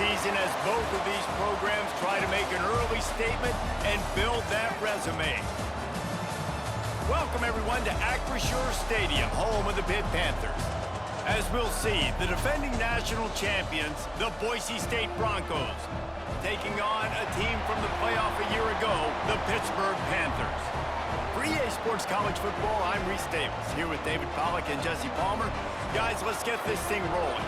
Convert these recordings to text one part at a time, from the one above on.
season as both of these programs try to make an early statement and build that resume. Welcome, everyone, to Acrisure Stadium, home of the Pitt Panthers. As we'll see, the defending national champions, the Boise State Broncos, taking on a team from the playoff a year ago, the Pittsburgh Panthers. For EA Sports College Football, I'm Reese Davis, here with David Pollack and Jesse Palmer. Guys, let's get this thing rolling.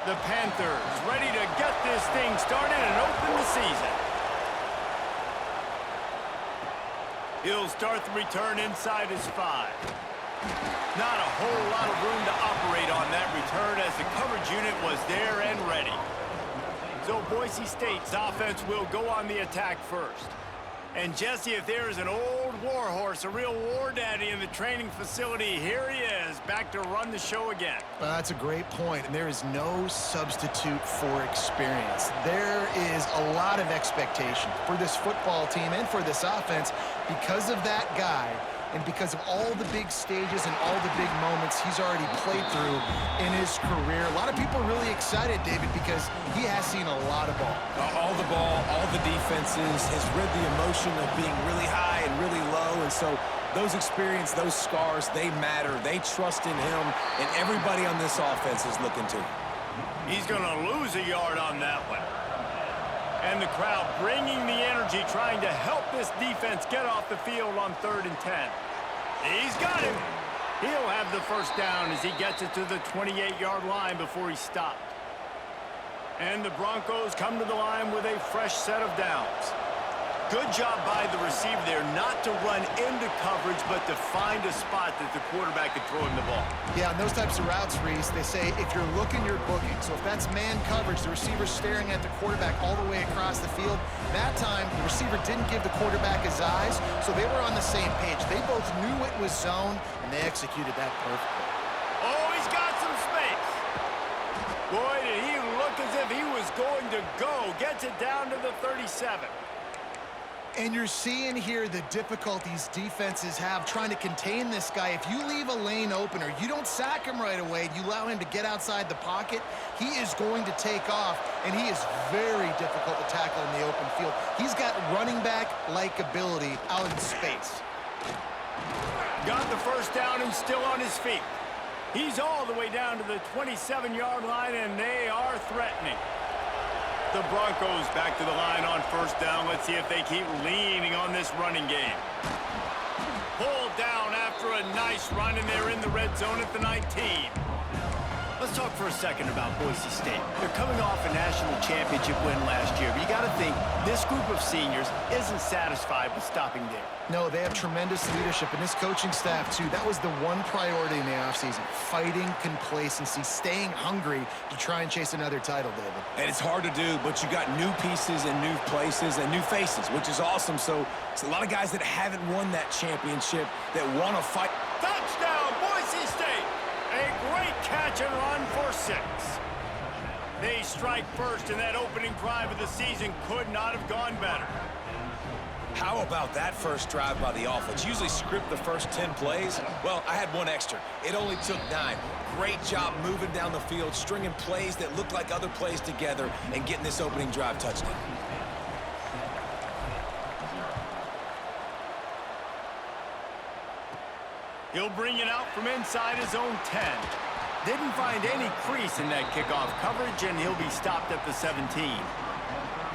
The Panthers ready to get this thing started and open the season. He'll start the return inside his 5. Not a whole lot of room to operate on that return as the coverage unit was there and ready. So Boise State's offense will go on the attack first. And Jesse, if there is an old war horse, a real war daddy in the training facility, here he is, back to run the show again. Well, that's a great point, and there is no substitute for experience. There is a lot of expectation for this football team and for this offense because of that guy and because of all the big stages and all the big moments he's already played through in his career. A lot of people are really excited, David, because he has seen a lot of ball. All the ball, all the defenses, has read the emotion of being really high and really low, and so those experience, those scars, they matter. They trust in him, and everybody on this offense is looking to him. He's going to lose a yard on that one. And the crowd bringing the energy, trying to help this defense get off the field on 3rd and 10. He's got him. He'll have the first down as he gets it to the 28-yard line before he stopped. And the Broncos come to the line with a fresh set of downs. Good job by the receiver there not to run into coverage, but to find a spot that the quarterback could throw him the ball. Yeah, on those types of routes, Reese, they say if you're looking, you're booking. So if that's man coverage, the receiver's staring at the quarterback all the way across the field. That time, the receiver didn't give the quarterback his eyes, so they were on the same page. They both knew it was zone, and they executed that perfectly. Oh, he's got some space. Boy, did he look as if he was going to go. Gets it down to the 37. And you're seeing here the difficulties defenses have trying to contain this guy. If you leave a lane open or you don't sack him right away, you allow him to get outside the pocket, he is going to take off, and he is very difficult to tackle in the open field. He's got running back-like ability out in space. Got the first down and still on his feet. He's all the way down to the 27-yard line, and they are threatening. The Broncos back to the line on first down. Let's see if they keep leaning on this running game. Pulled down after a nice run, and they're in the red zone at the 19. Let's talk for a second about Boise State. They're coming off a national championship win last year, but you got to think this group of seniors isn't satisfied with stopping there. No, they have tremendous leadership, and this coaching staff, too. That was the one priority in the offseason, fighting complacency, staying hungry to try and chase another title, David. And it's hard to do, but you got new pieces and new places and new faces, which is awesome. So it's a lot of guys that haven't won that championship that want to fight. Touchdown, Boise State! A great catch and run for 6. They strike first, and that opening drive of the season could not have gone better. How about that first drive by the offense? Usually script the first 10 plays. Well, I had one extra. It only took 9. Great job moving down the field, stringing plays that look like other plays together, and getting this opening drive touchdown. He'll bring it out from inside his own 10. Didn't find any crease in that kickoff coverage, and he'll be stopped at the 17.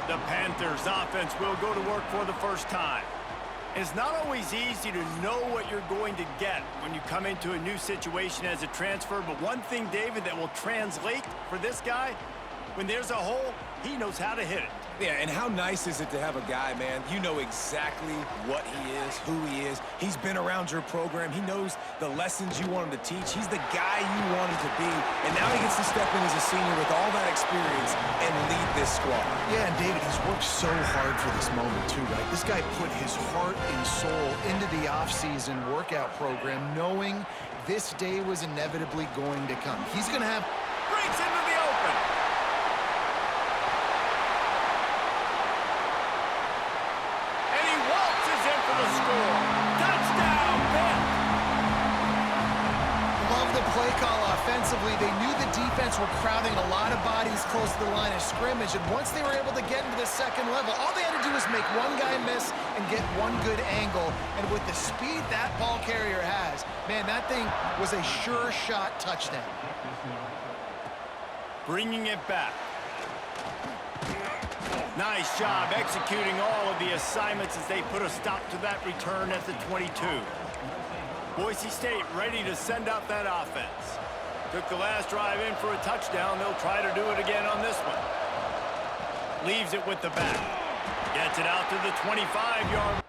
The Panthers offense will go to work for the first time. It's not always easy to know what you're going to get when you come into a new situation as a transfer, but one thing, David, that will translate for this guy, when there's a hole, he knows how to hit it. Yeah, and how nice is it to have a guy, man, you know exactly what he is, who he is. He's been around your program. He knows the lessons you want him to teach. He's the guy you want him to be. And now he gets to step in as a senior with all that experience and lead this squad. Yeah, and David, he's worked so hard for this moment too, right? This guy put his heart and soul into the offseason workout program knowing this day was inevitably going to come. He's going to have... Breaks into the open. offense were crowding a lot of bodies close to the line of scrimmage, and once they were able to get into the second level, all they had to do was make one guy miss and get one good angle. And with the speed that ball carrier has, man, that thing was a sure shot touchdown. Bringing it back. Nice job executing all of the assignments as they put a stop to that return at the 22. Boise State ready to send out that offense. Took the last drive in for a touchdown. They'll try to do it again on this one. Leaves it with the back. Gets it out to the 25-yard.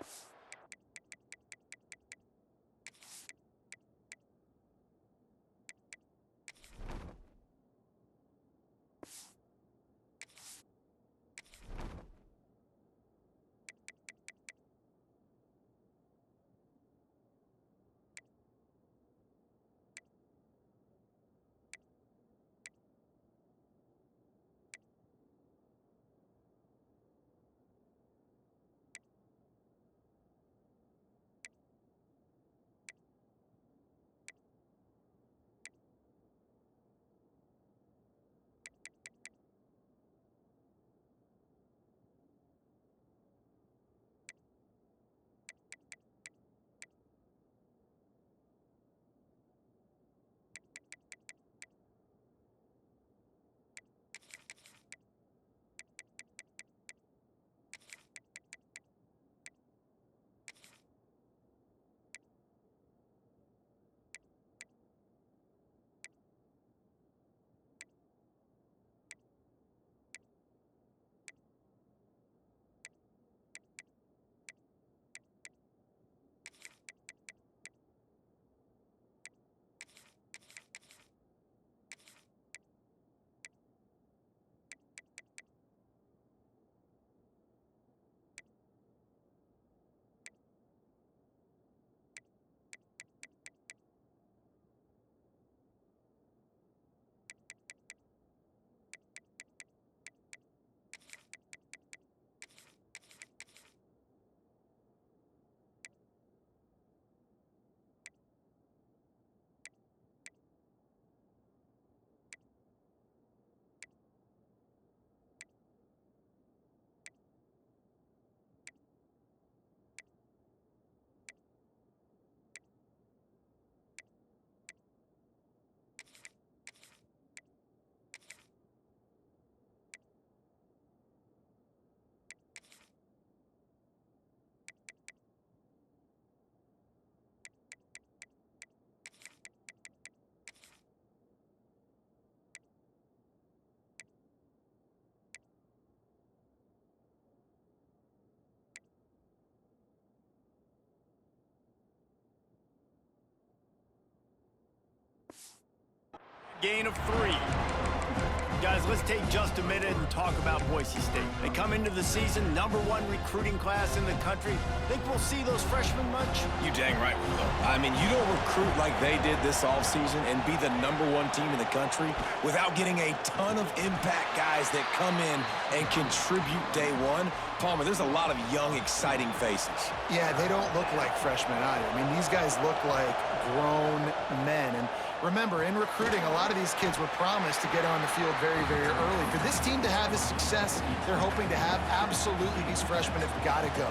Gain of 3. Guys, let's take just a minute and talk about Boise State. They come into the season #1 recruiting class in the country. Think we'll see those freshmen much? You dang right we will. I mean, you don't recruit like they did this offseason and be the #1 team in the country without getting a ton of impact guys that come in and contribute day one. Palmer, there's a lot of young, exciting faces. Yeah, they don't look like freshmen either. I mean, these guys look like grown men. And remember, in recruiting, a lot of these kids were promised to get on the field very, very early. For this team to have the success they're hoping to have, absolutely these freshmen have got to go.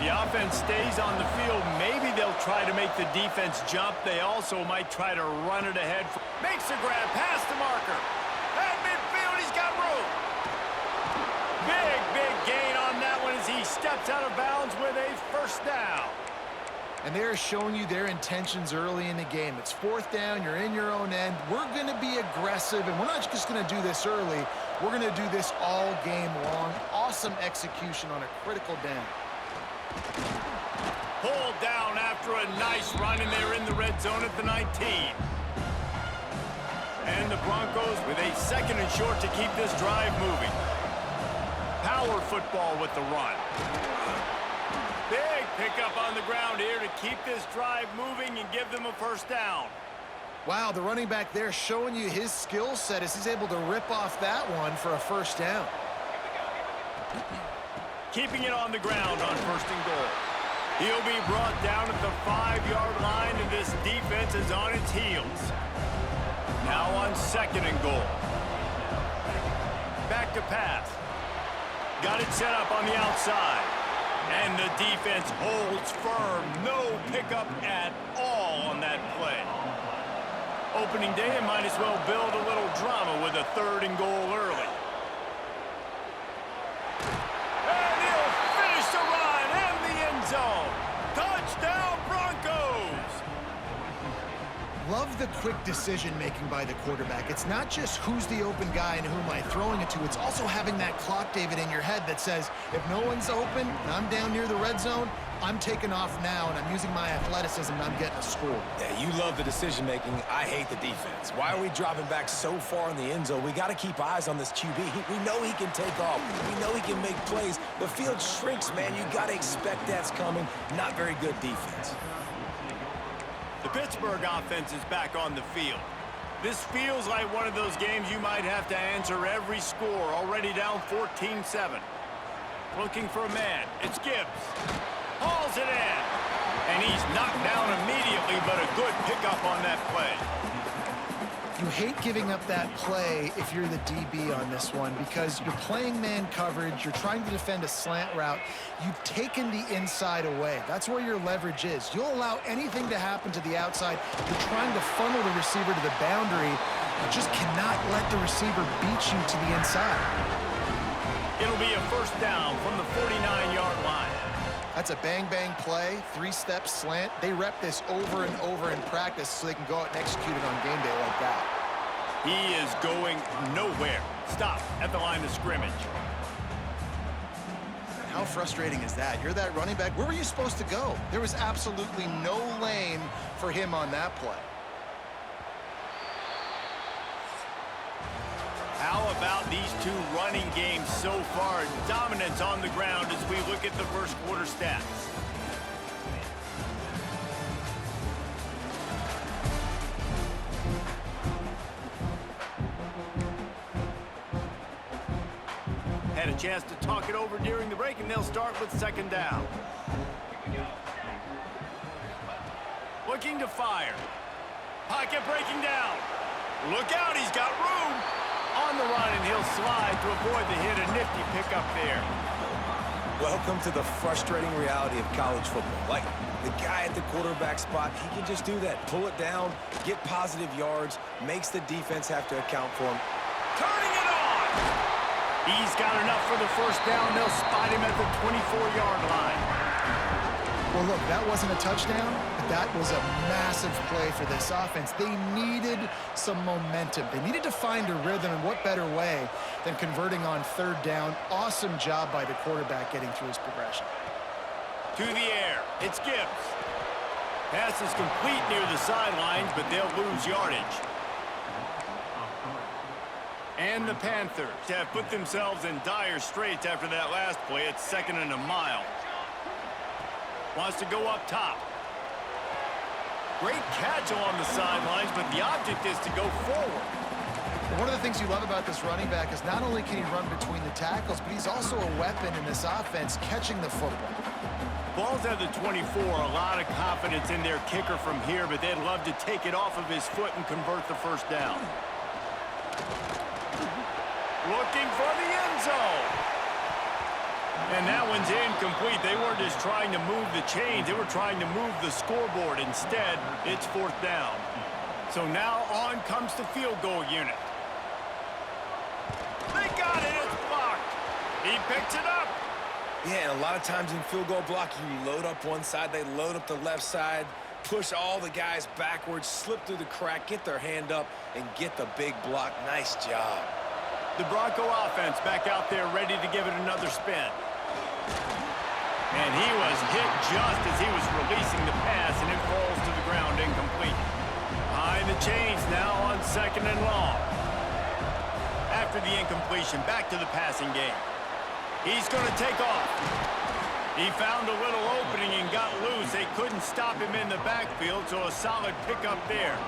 The offense stays on the field. Maybe they'll try to make the defense jump. They also might try to run it ahead. Makes a grab past the marker. At midfield, he's got room. Big gain on that one as he steps out of bounds with a first down. And they're showing you their intentions early in the game. It's 4th down, you're in your own end. We're going to be aggressive, and we're not just going to do this early. We're going to do this all game long. Awesome execution on a critical down. Pulled down after a nice run, and they're in the red zone at the 19. And the Broncos with a 2nd and short to keep this drive moving. Power football with the run. Big pickup on the ground here to keep this drive moving and give them a first down. Wow, the running back there showing you his skill set as he's able to rip off that one for a first down. Keeping it on the ground on 1st and goal. He'll be brought down at the 5-yard line, and this defense is on its heels. Now on 2nd and goal. Back to pass. Got it set up on the outside. And the defense holds firm. No pickup at all on that play. Opening day, and might as well build a little drama with a 3rd and goal early. And he'll finish the run in the end zone. Touchdown, Broncos! Love the quick decision-making by the quarterback. It's not just who's the open guy and who am I throwing it to. It's also having that clock, David, in your head that says, if no one's open and I'm down near the red zone, I'm taking off now, and I'm using my athleticism, and I'm getting a score. Yeah, you love the decision-making. I hate the defense. Why are we dropping back so far in the end zone? We got to keep eyes on this QB. We know he can take off. We know he can make plays. The field shrinks, man. You got to expect that's coming. Not very good defense. The Pittsburgh offense is back on the field. This feels like one of those games you might have to answer every score, already down 14-7. Looking for a man. It's Gibbs. Hauls it in. And he's knocked down immediately, but a good pickup on that play. You hate giving up that play if you're the DB on this one because you're playing man coverage, you're trying to defend a slant route, you've taken the inside away. That's where your leverage is. You'll allow anything to happen to the outside. You're trying to funnel the receiver to the boundary. You just cannot let the receiver beat you to the inside. It'll be a 1st down from the 49-yard line. That's a bang-bang play, 3-step slant. They rep this over and over in practice so they can go out and execute it on game day like that. He is going nowhere. Stop at the line of scrimmage. How frustrating is that? You're that running back. Where were you supposed to go? There was absolutely no lane for him on that play. How about these two running games so far? Dominance on the ground as we look at the 1st quarter stats. Had a chance to talk it over during the break, and they'll start with 2nd down. Looking to fire. Pocket breaking down. Look out, he's got room. On the run, and he'll slide to avoid the hit. A nifty pickup there. Welcome to the frustrating reality of college football. Like, the guy at the quarterback spot, he can just do that. Pull it down, get positive yards, makes the defense have to account for him. Turning it on! He's got enough for the 1st down. They'll spot him at the 24-yard line. Well, look, that wasn't a touchdown, but that was a massive play for this offense. They needed some momentum. They needed to find a rhythm, and what better way than converting on 3rd down. Awesome job by the quarterback getting through his progression. To the air, it's Gibbs. Pass is complete near the sidelines, but they'll lose yardage. And the Panthers have put themselves in dire straits after that last play. It's 2nd and a mile. Wants to go up top. Great catch along the sidelines, but the object is to go forward. One of the things you love about this running back is not only can he run between the tackles, but he's also a weapon in this offense catching the football. Ball's at the 24. A lot of confidence in their kicker from here, but they'd love to take it off of his foot and convert the 1st down. Looking for the end zone. And that one's incomplete. They weren't just trying to move the chains. They were trying to move the scoreboard. Instead, it's 4th down. So now on comes the field goal unit. They got it. It's blocked. He picks it up. Yeah, and a lot of times in field goal block, you load up one side, they load up the left side, push all the guys backwards, slip through the crack, get their hand up, and get the big block. Nice job. The Bronco offense back out there ready to give it another spin. And he was hit just as he was releasing the pass, and it falls to the ground incomplete. Behind the chains now on 2nd and long. After the incompletion, back to the passing game. He's going to take off. He found a little opening and got loose. They couldn't stop him in the backfield, so a solid pickup there.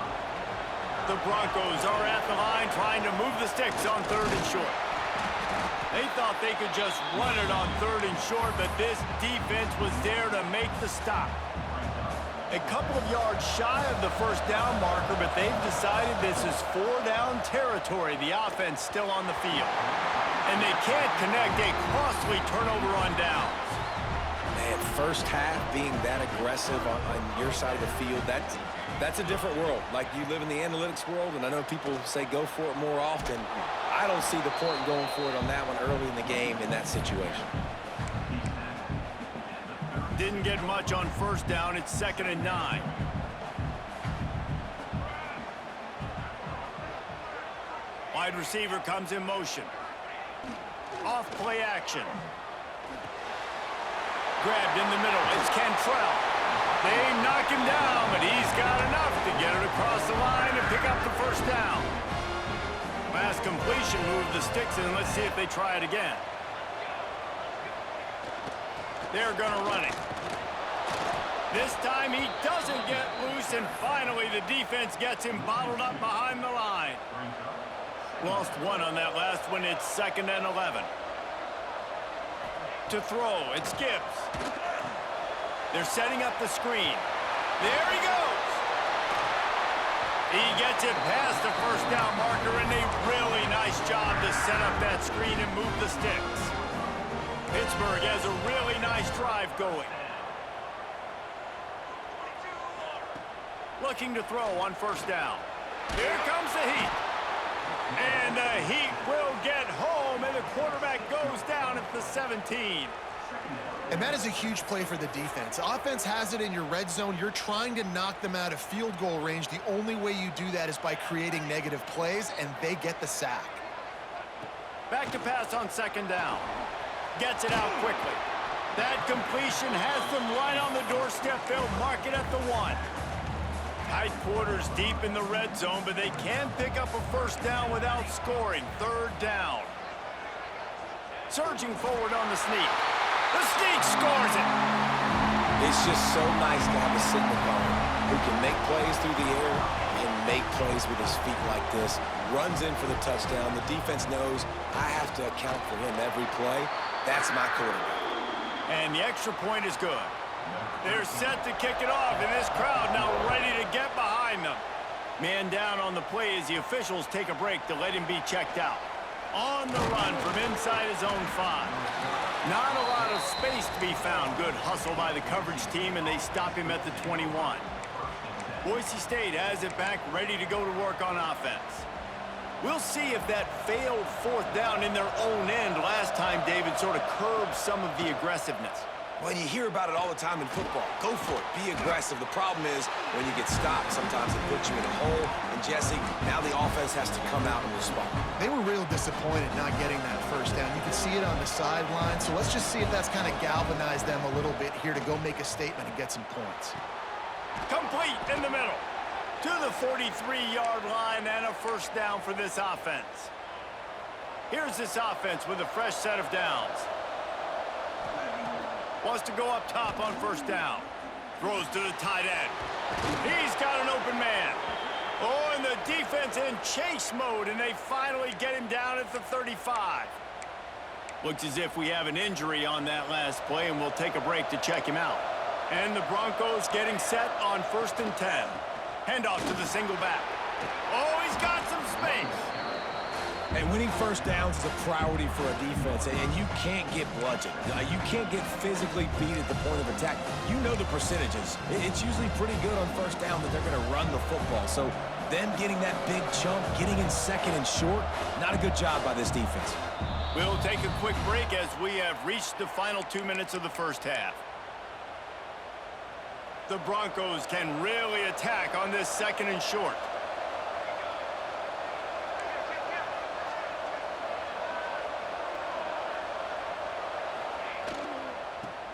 The Broncos are at the line trying to move the sticks on 3rd and short. They thought they could just run it on 3rd and short, but this defense was there to make the stop. A couple of yards shy of the first down marker, but they've decided this is 4-down territory. The offense still on the field. And they can't connect a costly turnover on downs. Man, first half being that aggressive on your side of the field, that's a different world. Like, you live in the analytics world, and I know people say go for it more often. I don't see the point in going for it on that one early in the game in that situation. Didn't get much on first down. It's 2nd and 9. Wide receiver comes in motion. Off play action. Grabbed in the middle. It's Cantrell. They knock him down, but he's got enough to get it across the line and pick up the first down. Last completion moved the sticks in. Let's see if they try it again. They're going to run it. This time he doesn't get loose, and finally the defense gets him bottled up behind the line. Lost one on that last one. It's 2nd and 11. To throw, it's Gibbs. They're setting up the screen. There he goes. He gets it past the first down marker, and a really nice job to set up that screen and move the sticks. Pittsburgh has a really nice drive going. Looking to throw on first down. Here comes the heat. And the Heat will get home, and the quarterback goes down at the 17. And that is a huge play for the defense. Offense has it in your red zone. You're trying to knock them out of field goal range. The only way you do that is by creating negative plays, and they get the sack. Back to pass on 2nd down. Gets it out quickly. That completion has them right on the doorstep. They'll mark it at the 1. Tight quarters deep in the red zone, but they can pick up a first down without scoring. 3rd down. Surging forward on the sneak. The sneak scores it. It's just so nice to have a signal guard who can make plays through the air and make plays with his feet like this. Runs in for the touchdown. The defense knows I have to account for him every play. That's my quarterback. And the extra point is good. They're set to kick it off, and this crowd now ready to get behind them. Man down on the play as the officials take a break to let him be checked out. On the run from inside his own 5. Not a lot of space to be found. Good hustle by the coverage team, and they stop him at the 21. Boise State has it back, ready to go to work on offense. We'll see if that failed 4th down in their own end last time, David, sort of curbed some of the aggressiveness. Well, you hear about it all the time in football. Go for it. Be aggressive. The problem is when you get stopped, sometimes it puts you in a hole. And, Jesse, now the offense has to come out and respond. They were real disappointed not getting that first down. You can see it on the sideline. So let's just see if that's kind of galvanized them a little bit here to go make a statement and get some points. Complete in the middle. To the 43-yard line, and a first down for this offense. Here's this offense with a fresh set of downs. Wants to go up top on first down. Throws to the tight end. He's got an open man. Oh, and the defense in chase mode, and they finally get him down at the 35. Looks as if we have an injury on that last play, and we'll take a break to check him out. And the Broncos getting set on 1st and 10. Handoff to the single back. Oh, he's got some space. And winning first downs is a priority for a defense, and you can't get bludgeoned. You can't get physically beat at the point of attack. You know the percentages. It's usually pretty good on first down that they're going to run the football. So them getting that big chunk, getting in 2nd and short, not a good job by this defense. We'll take a quick break as we have reached the final 2 minutes of the first half. The Broncos can really attack on this 2nd and short.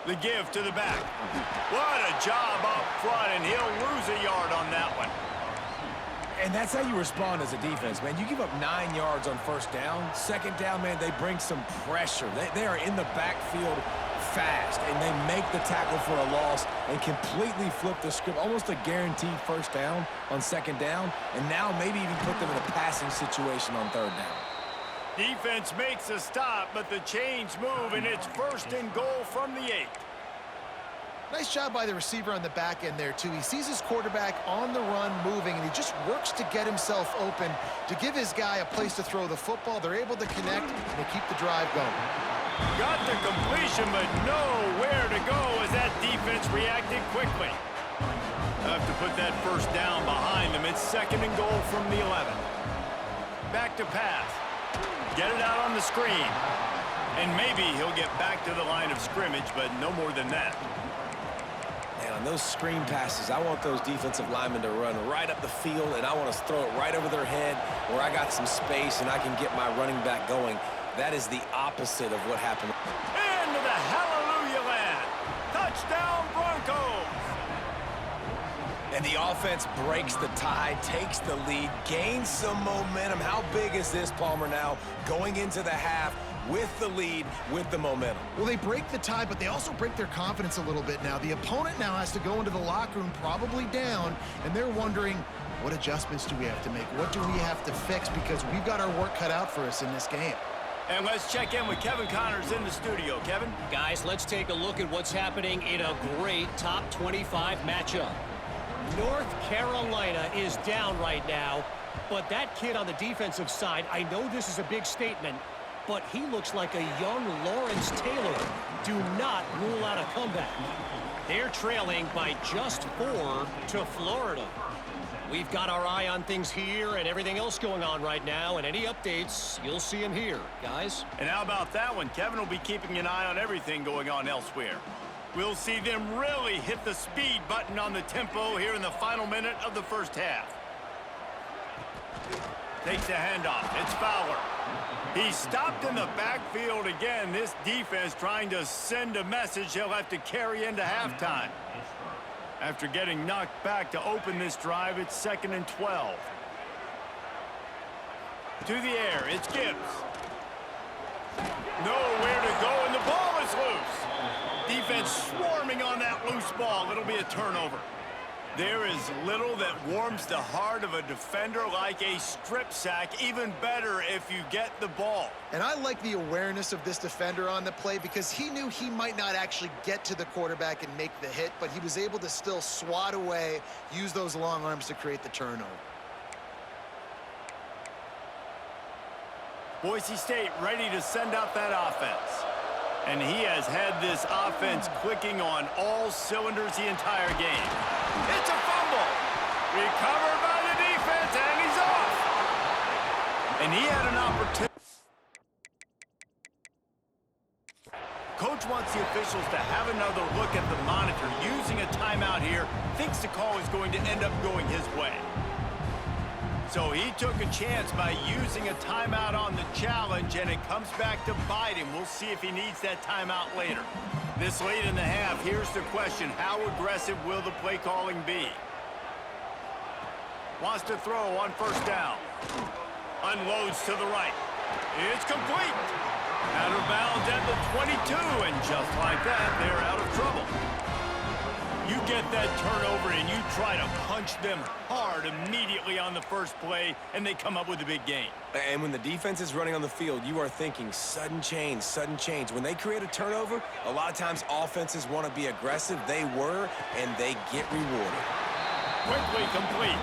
The give to the back. What a job up front, and he'll lose a yard on that one. And that's how you respond as a defense, man. You give up 9 yards on first down. 2nd down, man, they bring some pressure. They are in the backfield fast, and they make the tackle for a loss and completely flip the script. Almost a guaranteed first down on 2nd down, and now maybe even put them in a passing situation on 3rd down. Defense makes a stop, but the chains move, and it's 1st and goal from the 8. Nice job by the receiver on the back end there, too. He sees his quarterback on the run moving, and he just works to get himself open to give his guy a place to throw the football. They're able to connect, and they keep the drive going. Got the completion, but nowhere to go as that defense reacted quickly. Have to put that first down behind them. It's 2nd and goal from the 11. Back to pass. Get it out on the screen. And maybe he'll get back to the line of scrimmage, but no more than that. Man, on those screen passes, I want those defensive linemen to run right up the field, and I want to throw it right over their head where I got some space and I can get my running back going. That is the opposite of what happened. Into the hallelujah land. Touchdown, Broncos. And the offense breaks the tie, takes the lead, gains some momentum. How big is this, Palmer, now going into the half with the lead, with the momentum? Well, they break the tie, but they also break their confidence a little bit now. The opponent now has to go into the locker room probably down, and they're wondering, what adjustments do we have to make? What do we have to fix? Because we've got our work cut out for us in this game. And let's check in with Kevin Connors in the studio. Kevin? Guys, let's take a look at what's happening in a great top 25 matchup. North Carolina is down right now, but that kid on the defensive side, I know this is a big statement, but he looks like a young Lawrence Taylor. Do not rule out a comeback. They're trailing by just 4 to Florida. We've got our eye on things here and everything else going on right now, and any updates, you'll see them here, guys. And how about that one? Kevin will be keeping an eye on everything going on elsewhere. We'll see them really hit the speed button on the tempo here in the final minute of the first half. Takes the handoff. It's Fowler. He's stopped in the backfield again. This defense trying to send a message he'll have to carry into halftime. After getting knocked back to open this drive, it's 2nd and 12. To the air, it's Gibbs. Nowhere to go, and the ball is loose. Defense swarming on that loose ball. It'll be a turnover. There is little that warms the heart of a defender like a strip sack. Even better if you get the ball. And I like the awareness of this defender on the play because he knew he might not actually get to the quarterback and make the hit, but he was able to still swat away, use those long arms to create the turnover. Boise State ready to send out that offense. And he has had this offense clicking on all cylinders the entire game. It's a fumble. Recovered by the defense, and he's off. And he had an opportunity. Coach wants the officials to have another look at the monitor. Using a timeout here, thinks the call is going to end up going his way. So he took a chance by using a timeout on the challenge, and it comes back to bite him. We'll see if he needs that timeout later. This late in the half, here's the question. How aggressive will the play calling be? Wants to throw on first down. Unloads to the right. It's complete. Out of bounds at the 22, and just like that, they're out of trouble. You get that turnover and you try to punch them hard immediately on the first play, and they come up with a big gain. And when the defense is running on the field, you are thinking sudden change, sudden change. When they create a turnover, a lot of times offenses want to be aggressive. They were, and they get rewarded. Quickly complete.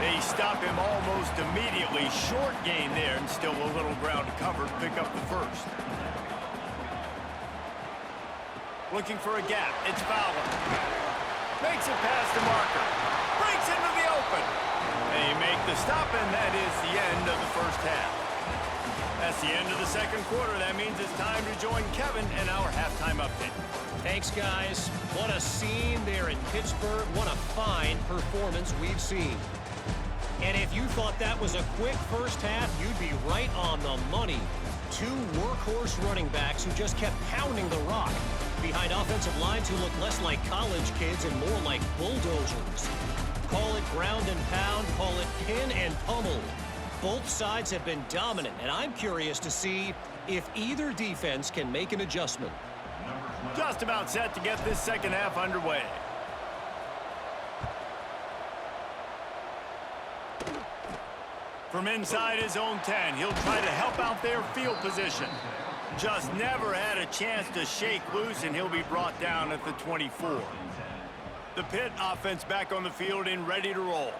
They stop him almost immediately. Short gain there, and still a little ground to cover to pick up the first. Looking for a gap. It's Fowler. Makes it past the marker. Breaks into the open. They make the stop, and that is the end of the first half. That's the end of the second quarter. That means it's time to join Kevin in our halftime update. Thanks, guys. What a scene there in Pittsburgh. What a fine performance we've seen. And if you thought that was a quick first half, you'd be right on the money. Two workhorse running backs who just kept pounding the rock behind offensive lines who look less like college kids and more like bulldozers. Call it ground and pound, call it pin and pummel. Both sides have been dominant, and I'm curious to see if either defense can make an adjustment. Just about set to get this second half underway. From inside his own 10, he'll try to help out their field position. Just never had a chance to shake loose, and he'll be brought down at the 24. The Pitt offense back on the field and ready to roll.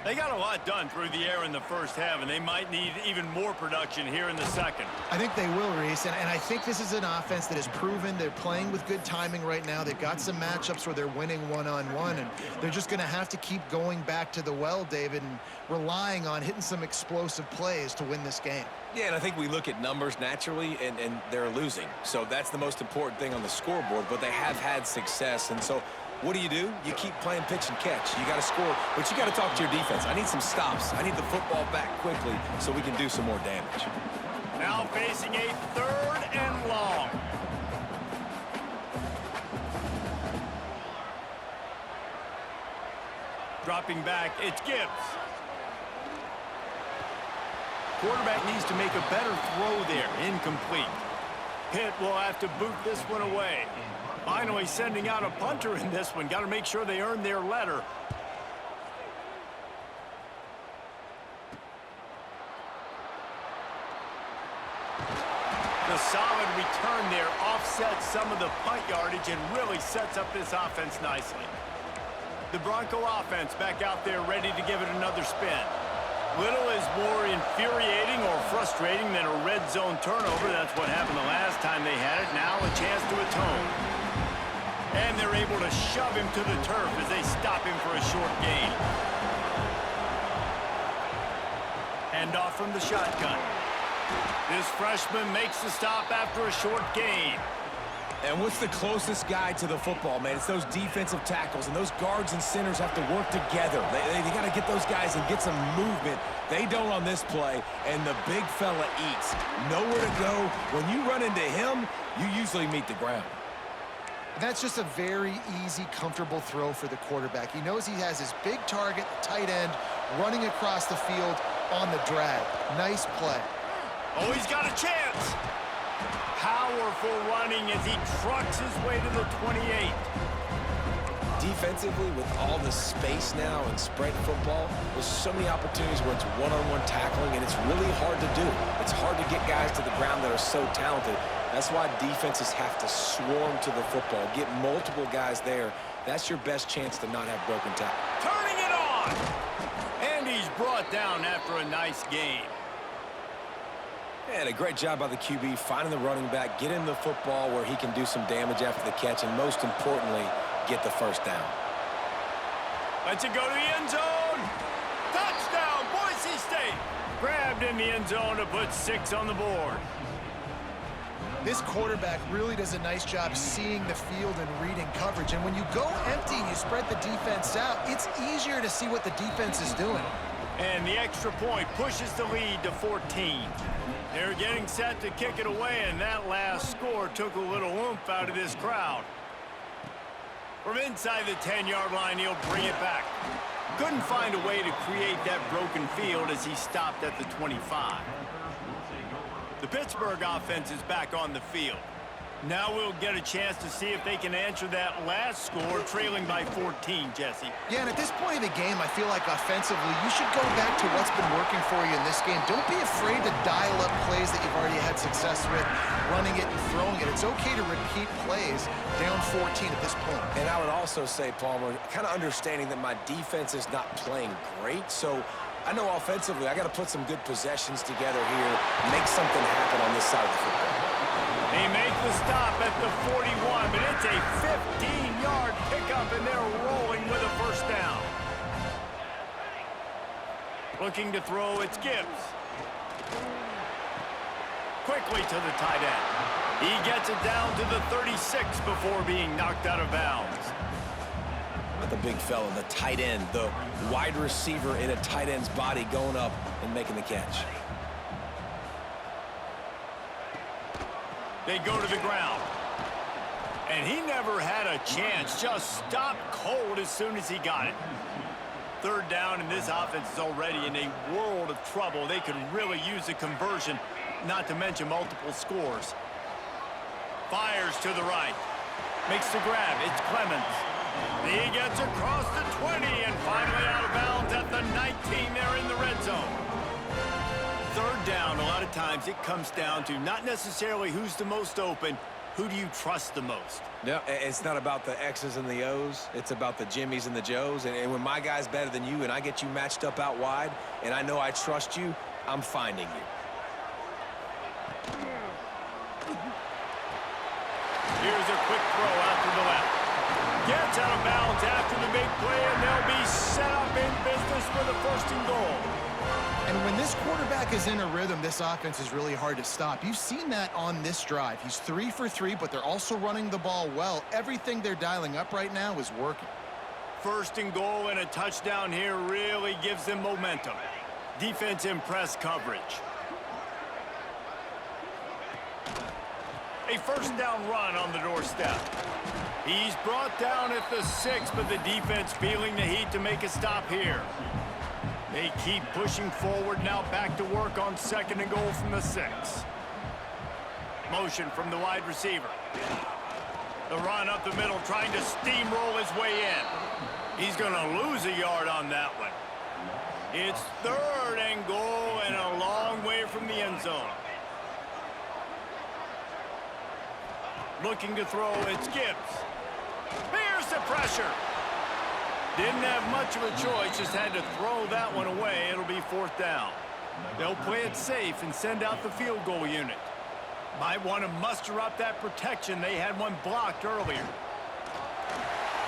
They got a lot done through the air in the first half, and they might need even more production here in the second. I think they will, Reese, and I think this is an offense that has proven they're playing with good timing right now. They've got some matchups where they're winning one-on-one, and they're just going to have to keep going back to the well, David, and relying on hitting some explosive plays to win this game. Yeah, and I think we look at numbers naturally, and they're losing. So that's the most important thing on the scoreboard, but they have had success, and so what do? You keep playing pitch and catch. You got to score, but you got to talk to your defense. I need some stops. I need the football back quickly so we can do some more damage. Now facing a 3rd and long. Dropping back, it's Gibbs. Quarterback needs to make a better throw there. Incomplete. Pitt will have to boot this one away. Finally sending out a punter in this one. Got to make sure they earn their letter. The solid return there offsets some of the punt yardage and really sets up this offense nicely. The Bronco offense back out there ready to give it another spin. Little is more infuriating or frustrating than a red zone turnover. That's what happened the last time they had it. Now a chance to atone. And they're able to shove him to the turf as they stop him for a short gain. Hand off from the shotgun. This freshman makes the stop after a short gain. And what's the closest guy to the football, man? It's those defensive tackles, and those guards and centers have to work together. They got to get those guys and get some movement. They don't on this play, and the big fella eats. Nowhere to go. When you run into him, you usually meet the ground. That's just a very easy, comfortable throw for the quarterback. He knows he has his big target, the tight end, running across the field on the drag. Nice play. Oh, he's got a chance. Powerful running as he trucks his way to the 28. Defensively, with all the space now and spread football, there's so many opportunities where it's one-on-one tackling, and it's really hard to do. It's hard to get guys to the ground that are so talented. That's why defenses have to swarm to the football, get multiple guys there. That's your best chance to not have broken tackle. Turning it on! And he's brought down after a nice gain. And a great job by the QB, finding the running back, get him the football where he can do some damage after the catch, and most importantly, get the first down. Lets it go to the end zone. Touchdown, Boise State. Grabbed in the end zone to put 6 on the board. This quarterback really does a nice job seeing the field and reading coverage. And when you go empty and you spread the defense out, it's easier to see what the defense is doing. And the extra point pushes the lead to 14. They're getting set to kick it away, and that last score took a little oomph out of this crowd. From inside the 10-yard line, he'll bring it back. Couldn't find a way to create that broken field as he stopped at the 25. The Pittsburgh offense is back on the field. Now we'll get a chance to see if they can answer that last score, trailing by 14, Jesse. Yeah, and at this point of the game, I feel like offensively, you should go back to what's been working for you in this game. Don't be afraid to dial up plays that you've already had success with, running it and throwing it. It's okay to repeat plays down 14 at this point. And I would also say, Palmer, kind of understanding that my defense is not playing great, so I know offensively I got to put some good possessions together here, make something happen on this side of the football. They make the stop at the 41, but it's a 15-yard pickup, and they're rolling with a first down. Looking to throw, it's Gibbs. Quickly to the tight end. He gets it down to the 36 before being knocked out of bounds. Not the big fella, the tight end, the wide receiver in a tight end's body going up and making the catch. They go to the ground. And he never had a chance. Just stopped cold as soon as he got it. Third down, and this offense is already in a world of trouble. They could really use a conversion, not to mention multiple scores. Fires to the right. Makes the grab. It's Clemens. He gets across the 20 and finally out of bounds at the 19. They're in the red zone. Third down, a lot of of times it comes down to not necessarily who's the most open, who do you trust the most? No, it's not about the X's and the O's. It's about the Jimmys and the Joes. And when my guy's better than you and I get you matched up out wide and I know I trust you, I'm finding you. Here's a quick throw out to the left. Gets out of bounds after the big play, and they'll be set up in business for the 1st and goal. And when this quarterback is in a rhythm, this offense is really hard to stop. You've seen that on this drive. He's 3 for 3, but they're also running the ball well. Everything they're dialing up right now is working. 1st and goal and a touchdown here really gives them momentum. Defense in press coverage. A 1st down run on the doorstep. He's brought down at the 6, but the defense feeling the heat to make a stop here. They keep pushing forward, now back to work on 2nd and goal from the 6. Motion from the wide receiver. The run up the middle, trying to steamroll his way in. He's going to lose a yard on that one. It's 3rd and goal and a long way from the end zone. Looking to throw, it's Gibbs. Here's the pressure. Didn't have much of a choice, just had to throw that one away. It'll be 4th down. They'll play it safe and send out the field goal unit. Might want to muster up that protection. They had one blocked earlier.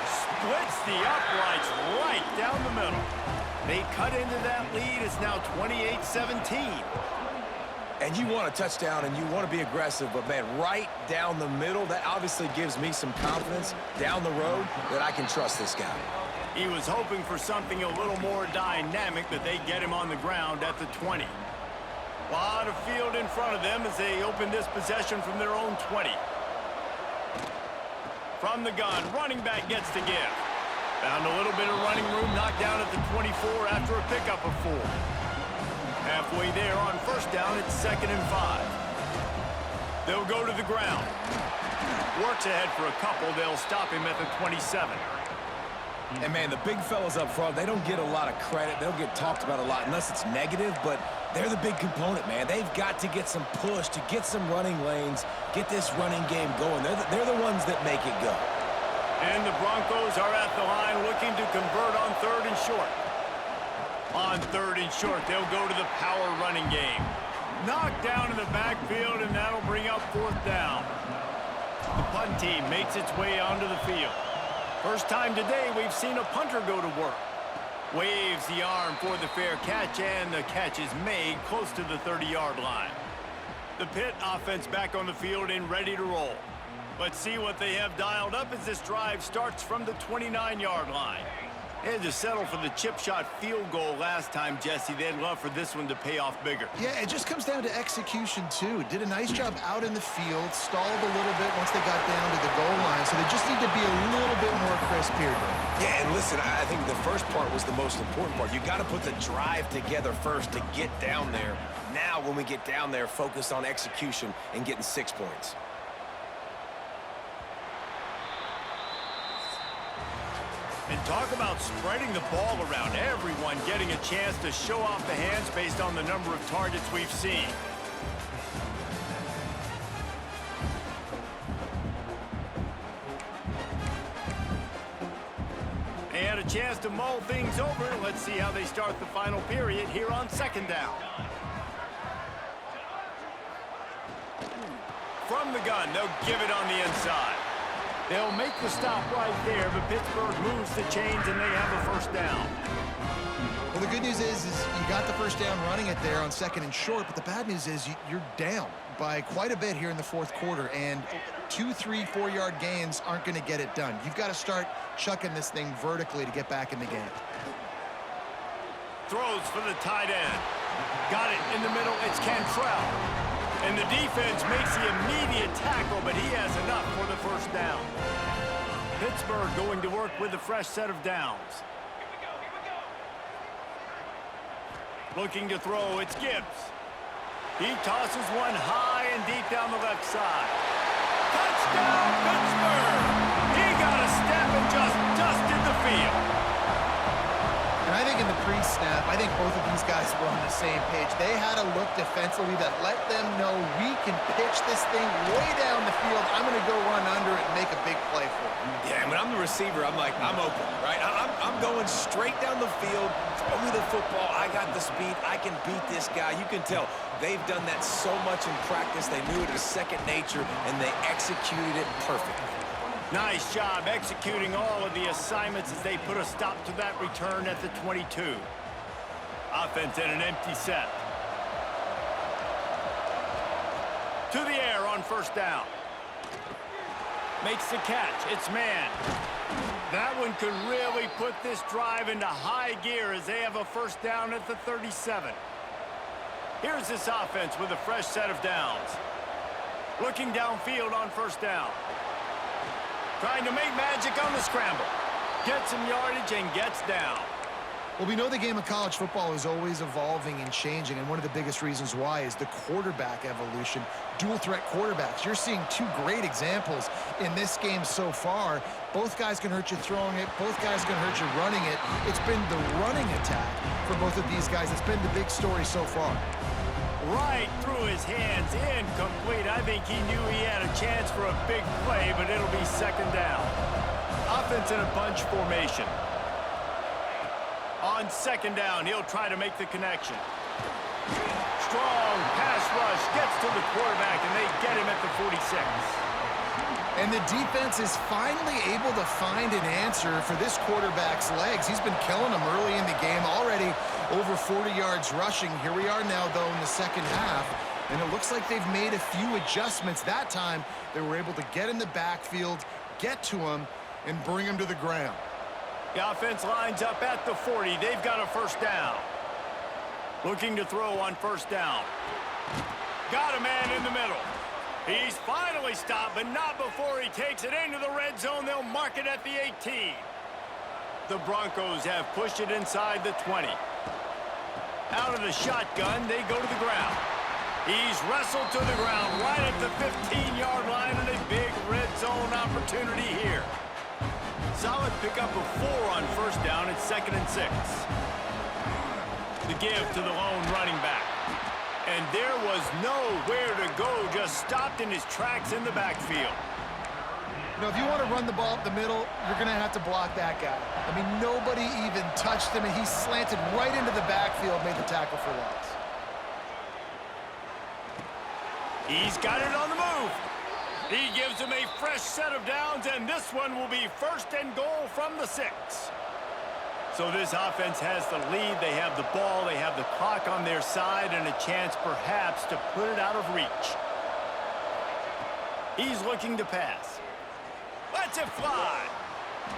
Splits the uprights right down the middle. They cut into that lead. It's now 28-17. And you want a touchdown and you want to be aggressive, but, man, right down the middle, that obviously gives me some confidence down the road that I can trust this guy. He was hoping for something a little more dynamic, but they get him on the ground at the 20. A lot of field in front of them as they open this possession from their own 20. From the gun, running back gets to give. Found a little bit of running room, knocked down at the 24 after a pickup of 4. Halfway there on 1st down, it's 2nd and 5. They'll go to the ground. Works ahead for a couple. They'll stop him at the 27. And, man, the big fellas up front, they don't get a lot of credit. They'll get talked about a lot unless it's negative, but they're the big component, man. They've got to get some push, to get some running lanes, get this running game going. They're the ones that make it go. And the Broncos are at the line looking to convert on 3rd and short. On 3rd and short, they'll go to the power running game. Knocked down in the backfield, and that'll bring up 4th down. The punt team makes its way onto the field. First time today we've seen a punter go to work. Waves the arm for the fair catch, and the catch is made close to the 30-yard line. The Pitt offense back on the field and ready to roll. Let's see what they have dialed up as this drive starts from the 29-yard line. They had to settle for the chip shot field goal last time, Jesse. They'd love for this one to pay off bigger. Yeah, it just comes down to execution, too. Did a nice job out in the field, stalled a little bit once they got down to the goal line, so they just need to be a little bit more crisp here. Yeah, and listen, I think the first part was the most important part. You got to put the drive together first to get down there. Now, when we get down there, focus on execution and getting 6 points. And talk about spreading the ball around. Everyone getting a chance to show off the hands based on the number of targets we've seen. They had a chance to mull things over. Let's see how they start the final period here on 2nd down. From the gun, they'll give it on the inside. They'll make the stop right there, but Pittsburgh moves the chains, and they have a 1st down. Well, the good news is you got the 1st down running it there on 2nd and short, but the bad news is you're down by quite a bit here in the 4th quarter, and 2, 3, 4-yard gains aren't going to get it done. You've got to start chucking this thing vertically to get back in the game. Throws for the tight end. Got it in the middle. It's Cantrell. And the defense makes the immediate tackle, but he has enough for the 1st down. Pittsburgh going to work with a fresh set of downs. Looking to throw, it's Gibbs. He tosses one high and deep down the left side. Touchdown, Pittsburgh! He got a step and just dusted the field. And I think in the pre-snap, I think both of these guys were on the same page. They had a look defensively that let them know we can pitch this thing way down the field. I'm going to go run under it and make a big play for it. Yeah, and when I'm the receiver, I'm like, I'm open, right? I'm going straight down the field. Throw me the football. I got the speed. I can beat this guy. You can tell they've done that so much in practice. They knew it was second nature, and they executed it perfectly. Nice job executing all of the assignments as they put a stop to that return at the 22. Offense in an empty set. To the air on first down. Makes the catch. It's man. That one could really put this drive into high gear as they have a first down at the 37. Here's this offense with a fresh set of downs. Looking downfield on first down. Trying to make magic on the scramble. Gets some yardage and gets down. Well, we know the game of college football is always evolving and changing, and one of the biggest reasons why is the quarterback evolution. Dual-threat quarterbacks. You're seeing two great examples in this game so far. Both guys can hurt you throwing it. Both guys can hurt you running it. It's been the running attack for both of these guys. It's been the big story so far. Right through his hands, incomplete. I think he knew he had a chance for a big play, but it'll be second down. Offense in a bunch formation. On second down, he'll try to make the connection. Strong pass rush, gets to the quarterback, and they get him at the 46. And the defense is finally able to find an answer for this quarterback's legs. He's been killing them early in the game, already over 40 yards rushing. Here we are now, though, in the second half, and it looks like they've made a few adjustments. That time, they were able to get in the backfield, get to him, and bring him to the ground. The offense lines up at the 40. They've got a first down. Looking to throw on first down. Got a man in the middle. He's finally stopped, but not before he takes it into the red zone. They'll mark it at the 18. The Broncos have pushed it inside the 20. Out of the shotgun, they go to the ground. He's wrestled to the ground right at the 15-yard line, and a big red zone opportunity here. Solid pickup of 4 on first down. It's 2nd and 6. The give to the lone running back. And there was nowhere to go, just stopped in his tracks in the backfield. You know, if you want to run the ball up the middle, you're going to have to block that guy. I mean, nobody even touched him, and he slanted right into the backfield, made the tackle for loss. He's got it on the move. He gives him a fresh set of downs, and this one will be 1st and goal from the 6. So this offense has the lead. They have the ball. They have the clock on their side and a chance perhaps to put it out of reach. He's looking to pass. Lets it fly.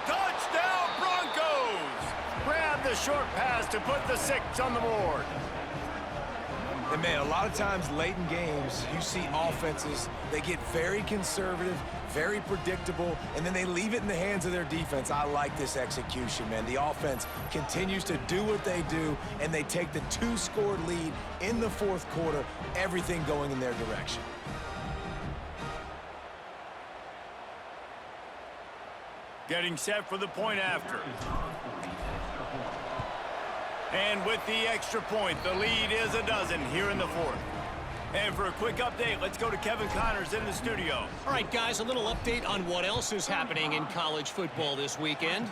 Touchdown, Broncos! Grab the short pass to put the 6 on the board. And, man, a lot of times late in games, you see offenses, they get very conservative, very predictable, and then they leave it in the hands of their defense. I like this execution, man. The offense continues to do what they do, and they take the 2-score lead in the 4th quarter, everything going in their direction. Getting set for the point after. And with the extra point, the lead is a dozen here in the 4th. And for a quick update, let's go to Kevin Connors in the studio. All right, guys, a little update on what else is happening in college football this weekend.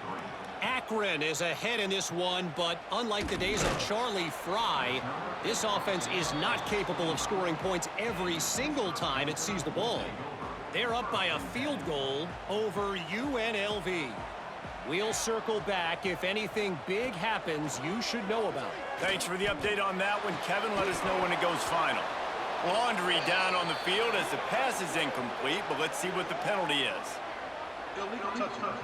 Akron is ahead in this one, but unlike the days of Charlie Fry, this offense is not capable of scoring points every single time it sees the ball. They're up by a field goal over UNLV. We'll circle back. If anything big happens, you should know about it. Thanks for the update on that one, Kevin. Let us know when it goes final. Laundry down on the field as the pass is incomplete, but let's see what the penalty is. Illegal touchdown.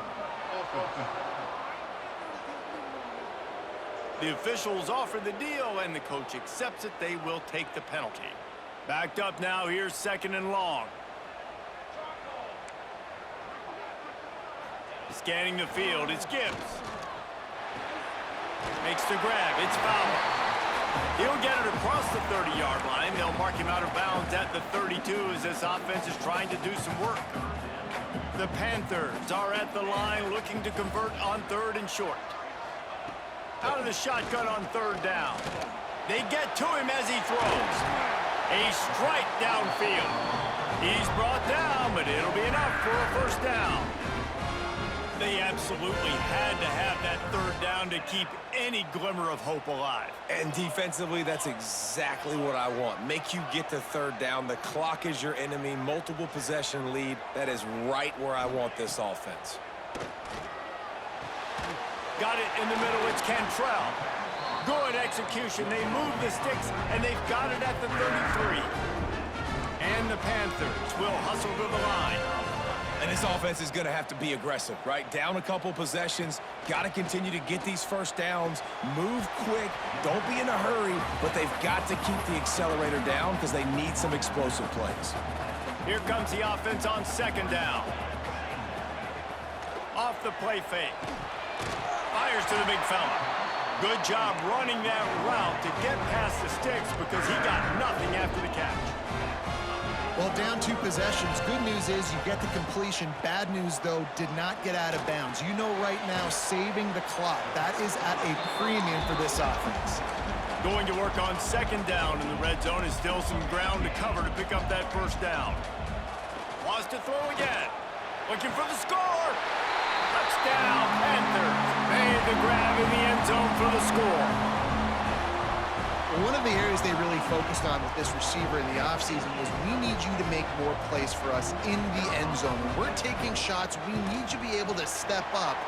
The officials offer the deal, and the coach accepts it. They will take the penalty. Backed up now. Here's 2nd and long. Scanning the field, it's Gibbs. Makes the grab, it's foul. He'll get it across the 30-yard line. They'll mark him out of bounds at the 32 as this offense is trying to do some work. The Panthers are at the line looking to convert on 3rd and short. out of the shotgun on third down. They get to him as he throws. A strike downfield. He's brought down, but it'll be enough for a first down. They absolutely had to have that third down to keep any glimmer of hope alive. And defensively, that's exactly what I want. Make you get to third down. The clock is your enemy. Multiple possession lead. That is right where I want this offense. Got it in the middle. It's Cantrell. Good execution. They move the sticks, and they've got it at the 33. And the Panthers will hustle to the line. And this offense is going to have to be aggressive, right? Down a couple possessions. Got to continue to get these first downs. Move quick. Don't be in a hurry, but they've got to keep the accelerator down because they need some explosive plays. Here comes the offense on second down. Off the play fake. Fires to the big fella. Good job running that route to get past the sticks because he got nothing after the catch. Well, down 2 possessions. Good news is you get the completion. Bad news, though, did not get out of bounds. You know right now, saving the clock. That is at a premium for this offense. Going to work on second down in the red zone is still some ground to cover to pick up that first down. Wants to throw again. Looking for the score. Touchdown, Panthers. Made the grab in the end zone for the score. One of the areas they really focused on with this receiver in the offseason was we need you to make more plays for us in the end zone. When we're taking shots, we need you to be able to step up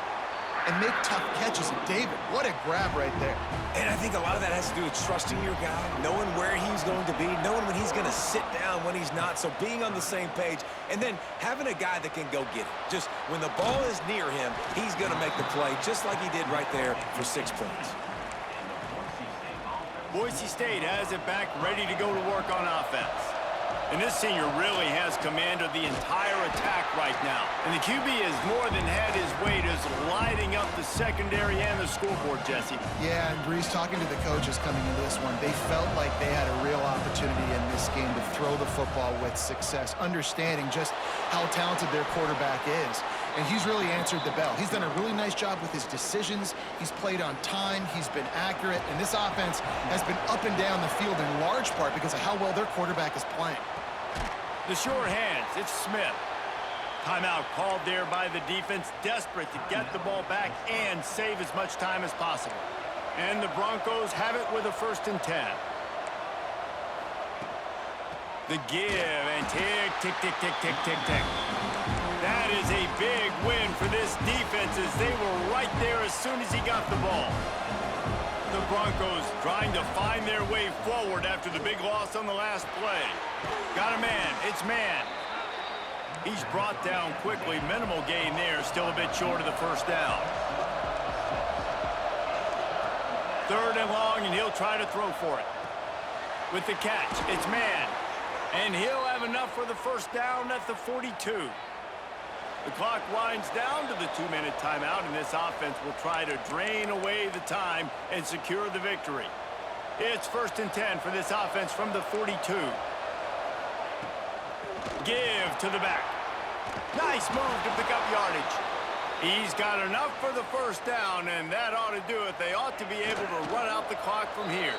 and make tough catches. And David, what a grab right there. And I think a lot of that has to do with trusting your guy, knowing where he's going to be, knowing when he's going to sit down, when he's not. So being on the same page, and then having a guy that can go get it. Just when the ball is near him, he's going to make the play, just like he did right there for 6 points. Boise State has it back, ready to go to work on offense. And this senior really has command of the entire attack right now. And the QB has more than had his weight as lighting up the secondary and the scoreboard, Jesse. Yeah, and Breeze, talking to the coaches coming into this one, they felt like they had a real opportunity in this game to throw the football with success, understanding just how talented their quarterback is. And he's really answered the bell. He's done a really nice job with his decisions. He's played on time. He's been accurate. And this offense has been up and down the field in large part because of how well their quarterback is playing. The sure hands, it's Smith. Timeout called there by the defense, desperate to get the ball back and save as much time as possible. And the Broncos have it with a 1st and 10. The give and tick, tick, tick, tick, tick, tick, tick. That is a big win for this defense as they were right there as soon as he got the ball. The Broncos trying to find their way forward after the big loss on the last play. Got a man. It's man. He's brought down quickly. Minimal gain there. Still a bit short of the first down. 3rd and long, and he'll try to throw for it. With the catch, it's man. And he'll have enough for the first down at the 42. The clock winds down to the 2-minute timeout, and this offense will try to drain away the time and secure the victory. It's 1st and 10 for this offense from the 42. Give to the back. Nice move to pick up yardage. He's got enough for the first down, and that ought to do it. They ought to be able to run out the clock from here.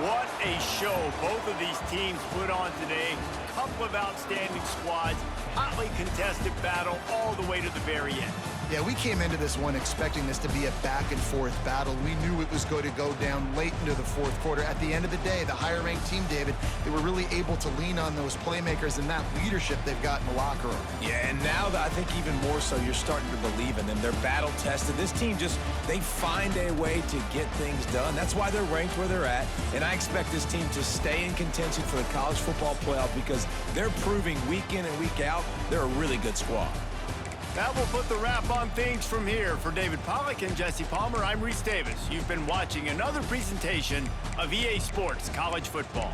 What a show both of these teams put on today. Couple of outstanding squads, hotly contested battle all the way to the very end. Yeah, we came into this one expecting this to be a back-and-forth battle. We knew it was going to go down late into the 4th quarter. At the end of the day, the higher-ranked team, David, they were really able to lean on those playmakers and that leadership they've got in the locker room. Yeah, and now I think even more so, you're starting to believe in them. They're battle-tested. This team just, they find a way to get things done. That's why they're ranked where they're at. And I expect this team to stay in contention for the college football playoff because they're proving week in and week out they're a really good squad. That will put the wrap on things from here. For David Pollack and Jesse Palmer, I'm Reese Davis. You've been watching another presentation of EA Sports College Football.